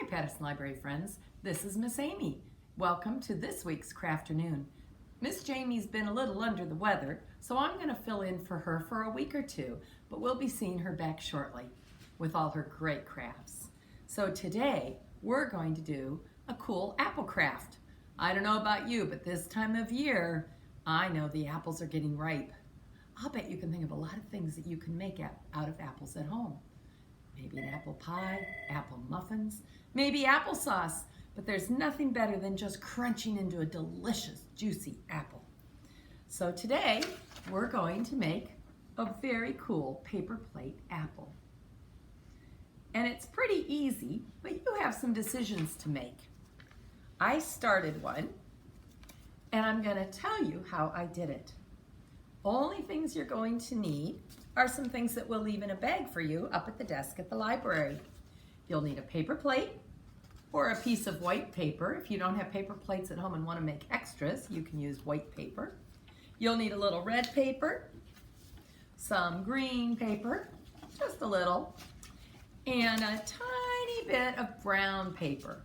Patterson Library friends, this is Miss Amy. Welcome to this week's Crafternoon. Miss Jamie's been a little under the weather, so I'm going to fill in for her for a week or two, but we'll be seeing her back shortly with all her great crafts. So today we're going to do a cool apple craft. I don't know about you, but this time of year, I know the apples are getting ripe. I'll bet you can think of a lot of things that you can make out of apples at home. Maybe an apple pie, apple muffins, maybe applesauce, but there's nothing better than just crunching into a delicious, juicy apple. So today, we're going to make a very cool paper plate apple. And it's pretty easy, but you have some decisions to make. I started one, and I'm going to tell you how I did it. Only things you're going to need are some things that we'll leave in a bag for you up at the desk at the library. You'll need a paper plate or a piece of white paper. If you don't have paper plates at home and want to make extras, you can use white paper. You'll need a little red paper, some green paper, just a little, and a tiny bit of brown paper.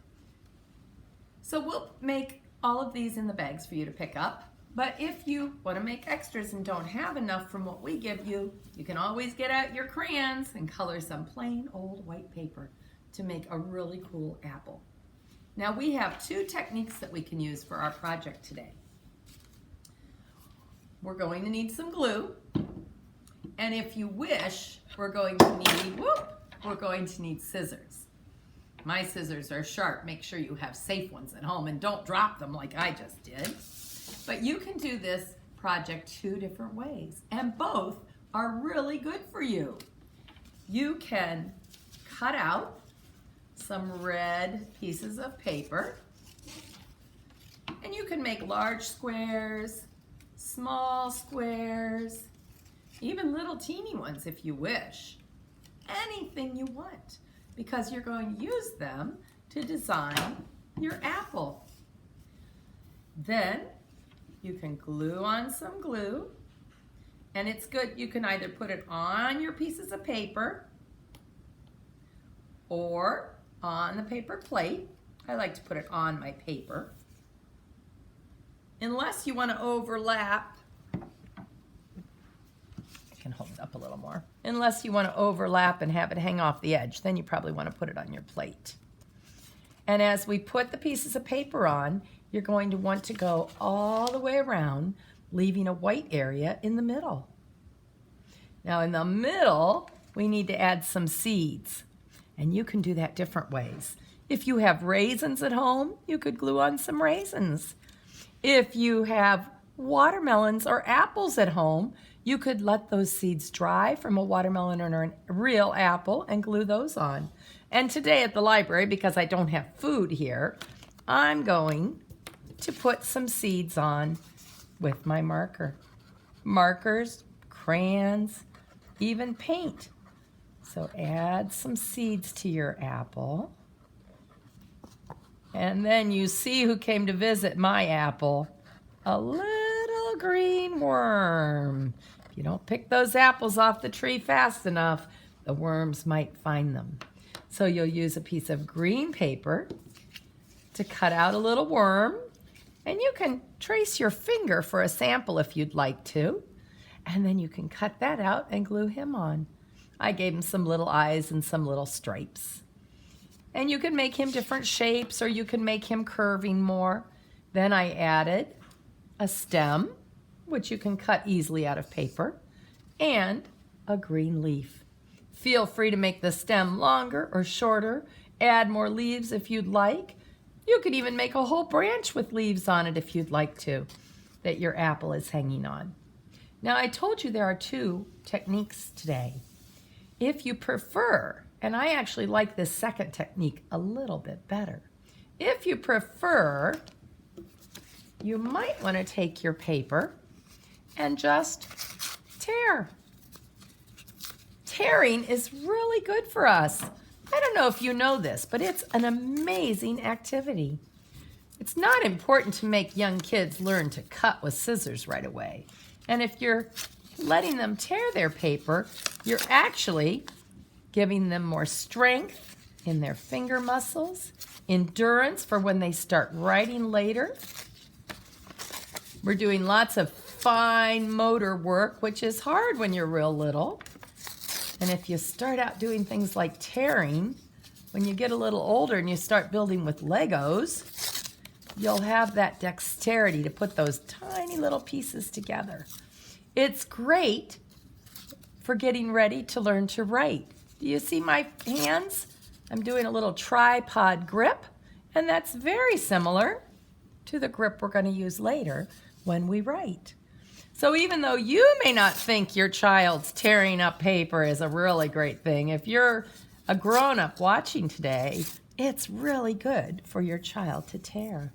So we'll make all of these in the bags for you to pick up. But if you want to make extras and don't have enough from what we give you, you can always get out your crayons and color some plain old white paper to make a really cool apple. Now we have two techniques that we can use for our project today. We're going to need some glue, and if you wish, we're going to need scissors. My scissors are sharp. Make sure you have safe ones at home and don't drop them like I just did. But you can do this project two different ways, and both are really good for you. You can cut out some red pieces of paper, and you can make large squares, small squares, even little teeny ones if you wish. Anything you want, because you're going to use them to design your apple. Then you can glue on some glue, and it's good. You can either put it on your pieces of paper or on the paper plate. I like to put it on my paper. Unless you want to overlap, I can hold it up a little more. Unless you want to overlap and have it hang off the edge, then you probably want to put it on your plate. And as we put the pieces of paper on, you're going to want to go all the way around, leaving a white area in the middle. Now in the middle, we need to add some seeds, and you can do that different ways. If you have raisins at home, you could glue on some raisins. If you have watermelons or apples at home, you could let those seeds dry from a watermelon or a real apple and glue those on. And today at the library, because I don't have food here, I'm going to put some seeds on with my marker. Markers, crayons, even paint. So add some seeds to your apple. And then you see who came to visit my apple. A little green worm. If you don't pick those apples off the tree fast enough, the worms might find them. So you'll use a piece of green paper to cut out a little worm. And you can trace your finger for a sample if you'd like to. And then you can cut that out and glue him on. I gave him some little eyes and some little stripes. And you can make him different shapes, or you can make him curving more. Then I added a stem, which you can cut easily out of paper, and a green leaf. Feel free to make the stem longer or shorter. Add more leaves if you'd like. You could even make a whole branch with leaves on it if you'd like to, that your apple is hanging on. Now I told you there are two techniques today. If you prefer, and I actually like this second technique a little bit better. If you prefer, you might want to take your paper and just tear. Tearing is really good for us. I don't know if you know this, but it's an amazing activity. It's not important to make young kids learn to cut with scissors right away. And if you're letting them tear their paper, you're actually giving them more strength in their finger muscles, endurance for when they start writing later. We're doing lots of fine motor work, which is hard when you're real little. And if you start out doing things like tearing, when you get a little older and you start building with Legos, you'll have that dexterity to put those tiny little pieces together. It's great for getting ready to learn to write. Do you see my hands? I'm doing a little tripod grip, and that's very similar to the grip we're going to use later when we write. So even though you may not think your child's tearing up paper is a really great thing, if you're a grown-up watching today, it's really good for your child to tear.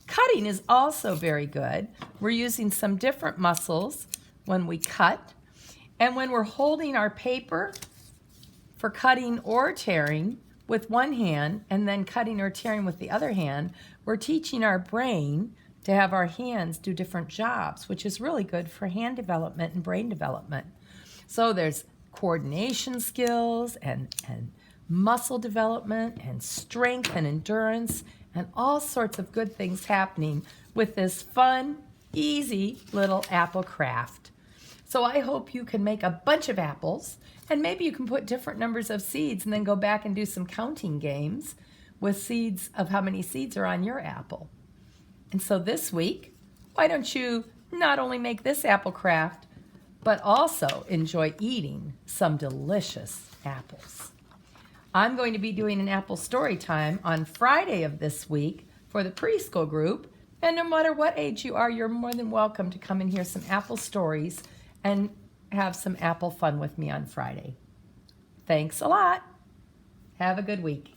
Cutting is also very good. We're using some different muscles when we cut. And when we're holding our paper for cutting or tearing with one hand and then cutting or tearing with the other hand, we're teaching our brain to have our hands do different jobs, which is really good for hand development and brain development. So there's coordination skills and muscle development and strength and endurance and all sorts of good things happening with this fun, easy little apple craft. So I hope you can make a bunch of apples, and maybe you can put different numbers of seeds and then go back and do some counting games with seeds of how many seeds are on your apple. And so this week, why don't you not only make this apple craft, but also enjoy eating some delicious apples. I'm going to be doing an apple story time on Friday of this week for the preschool group. And no matter what age you are, you're more than welcome to come and hear some apple stories and have some apple fun with me on Friday. Thanks a lot. Have a good week.